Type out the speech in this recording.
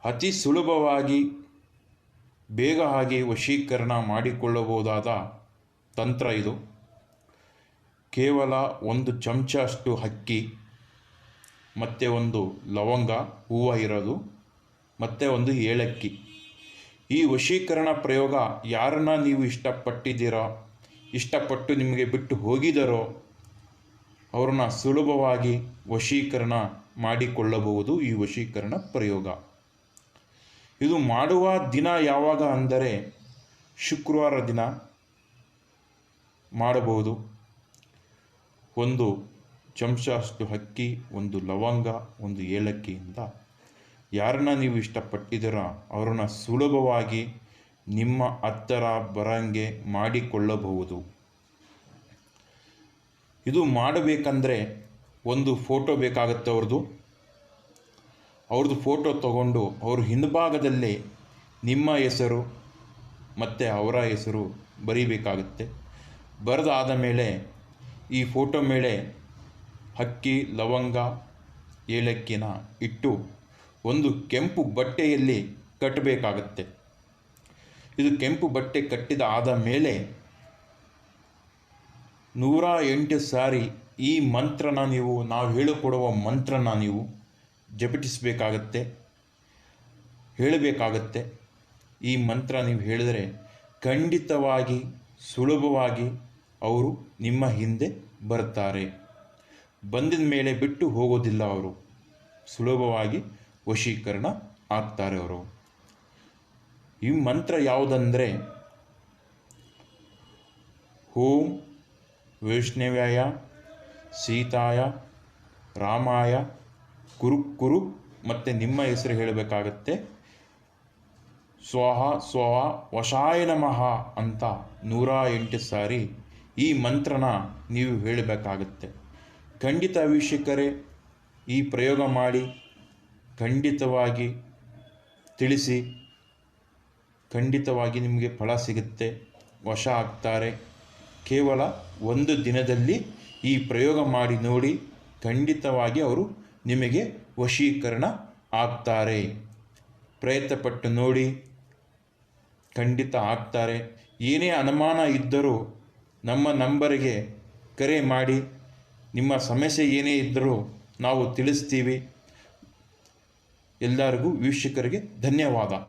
ಅತಿ ಸುಲಭವಾಗಿ ಬೇಗ ಆಗಿ ವಶೀಕರಣ ಮಾಡಿಕೊಳ್ಳಬಹುದಾದ ತಂತ್ರ ಇದು. ಕೇವಲ 1 ಚಮಚ ಅಷ್ಟು ಅಕ್ಕಿ ಮತ್ತು 1 ಲವಂಗ ಹೂವು ಇರೋದು ಮತ್ತು 1 ಏಲಕ್ಕಿ. ಈ ವಶೀಕರಣ ಪ್ರಯೋಗ ಯಾರನ್ನ ನೀವು ಇಷ್ಟಪಟ್ಟಿದ್ದೀರೋ, ಇಷ್ಟಪಟ್ಟು ನಿಮಗೆ ಬಿಟ್ಟು ಹೋಗಿದ್ದಾರೋ ಅವ್ರನ್ನ ಸುಲಭವಾಗಿ ವಶೀಕರಣ ಮಾಡಿಕೊಳ್ಳಬಹುದು. ಈ ವಶೀಕರಣ ಪ್ರಯೋಗ ಇದು ಮಾಡುವ ದಿನ ಯಾವಾಗ ಅಂದರೆ ಶುಕ್ರವಾರ ದಿನ ಮಾಡಬಹುದು. 1 ಚಮಚ ಅಷ್ಟು ಅಕ್ಕಿ, 1 ಲವಂಗ, 1 ಏಲಕ್ಕಿಯಿಂದ ಯಾರನ್ನ ನೀವು ಇಷ್ಟಪಟ್ಟಿದ್ದೀರೋ ಅವ್ರನ್ನ ಸುಲಭವಾಗಿ ನಿಮ್ಮ ಹತ್ತಿರ ಬರಂಗೆ ಮಾಡಿಕೊಳ್ಳಬಹುದು. ಇದು ಮಾಡಬೇಕಂದ್ರೆ ಒಂದು ಫೋಟೋ ಬೇಕಾಗುತ್ತೆ ಅವ್ರದ್ದು ಫೋಟೋ ತಗೊಂಡು ಅವ್ರ ಹಿಂಭಾಗದಲ್ಲಿ ನಿಮ್ಮ ಹೆಸರು ಮತ್ತು ಅವರ ಹೆಸರು ಬರೀಬೇಕಾಗುತ್ತೆ. ಬರೆದಾದ ಮೇಲೆ ಈ ಫೋಟೋ ಮೇಲೆ ಅಕ್ಕಿ, ಲವಂಗ, ಏಲಕ್ಕಿನ ಇಟ್ಟು ಒಂದು ಕೆಂಪು ಬಟ್ಟೆಯಲ್ಲಿ ಕಟ್ಟಬೇಕಾಗತ್ತೆ. ಇದು ಕೆಂಪು ಬಟ್ಟೆ ಕಟ್ಟಿದ ಆದ ಮೇಲೆ 108 ಸಾರಿ ಈ ಮಂತ್ರನ ನಾವು ಹೇಳಿಕೊಡುವ ಮಂತ್ರನ ನೀವು ಜಪಿಸಬೇಕಾಗತ್ತೆ, ಹೇಳಬೇಕಾಗತ್ತೆ. ಈ ಮಂತ್ರ ನೀವು ಹೇಳಿದರೆ ಖಂಡಿತವಾಗಿ ಸುಲಭವಾಗಿ ಅವರು ನಿಮ್ಮ ಹಿಂದೆ ಬರ್ತಾರೆ. ಬಂದಿದ ಮೇಲೆ ಬಿಟ್ಟು ಹೋಗೋದಿಲ್ಲ. ಅವರು ಸುಲಭವಾಗಿ ವಶೀಕರಣ ಆಗ್ತಾರೆ. ಈ ಮಂತ್ರ ಯಾವುದಂದರೆ ಓಂ ವೈಷ್ಣವ್ಯಾಯ ಸೀತಾಯ ರಾಮಾಯ ಕುರು ಮತ್ತು ನಿಮ್ಮ ಹೆಸರು ಹೇಳಬೇಕಾಗತ್ತೆ. ಸ್ವಾಹ ಸ್ವಹ ವಶಾಯ ನಮಃ ಅಂತ 108 ಸಾರಿ ಈ ಮಂತ್ರನ ನೀವು ಹೇಳಬೇಕಾಗತ್ತೆ. ಖಂಡಿತ ವೀಕ್ಷಕರೇ, ಈ ಪ್ರಯೋಗ ಮಾಡಿ ಖಂಡಿತವಾಗಿ ತಿಳಿಸಿ. ಖಂಡಿತವಾಗಿ ನಿಮಗೆ ಫಲ ಸಿಗುತ್ತೆ, ವಶ ಆಗ್ತಾರೆ. ಕೇವಲ 1 ದಿನದಲ್ಲಿ ಈ ಪ್ರಯೋಗ ಮಾಡಿ ನೋಡಿ, ಖಂಡಿತವಾಗಿ ಅವರು ನಿಮಗೆ ವಶೀಕರಣ ಆಗ್ತಾರೆ. ಪ್ರಯತ್ನಪಟ್ಟು ನೋಡಿ, ಖಂಡಿತ ಆಗ್ತಾರೆ. ಏನೇ ಅನುಮಾನ ಇದ್ದರೂ ನಮ್ಮ ನಂಬರಿಗೆ ಕರೆ ಮಾಡಿ. ನಿಮ್ಮ ಸಮಸ್ಯೆ ಏನೇ ಇದ್ದರೂ ನಾವು ತಿಳಿಸ್ತೀವಿ. ಎಲ್ಲರಿಗೂ ವೀಕ್ಷಕರಿಗೆ ಧನ್ಯವಾದ.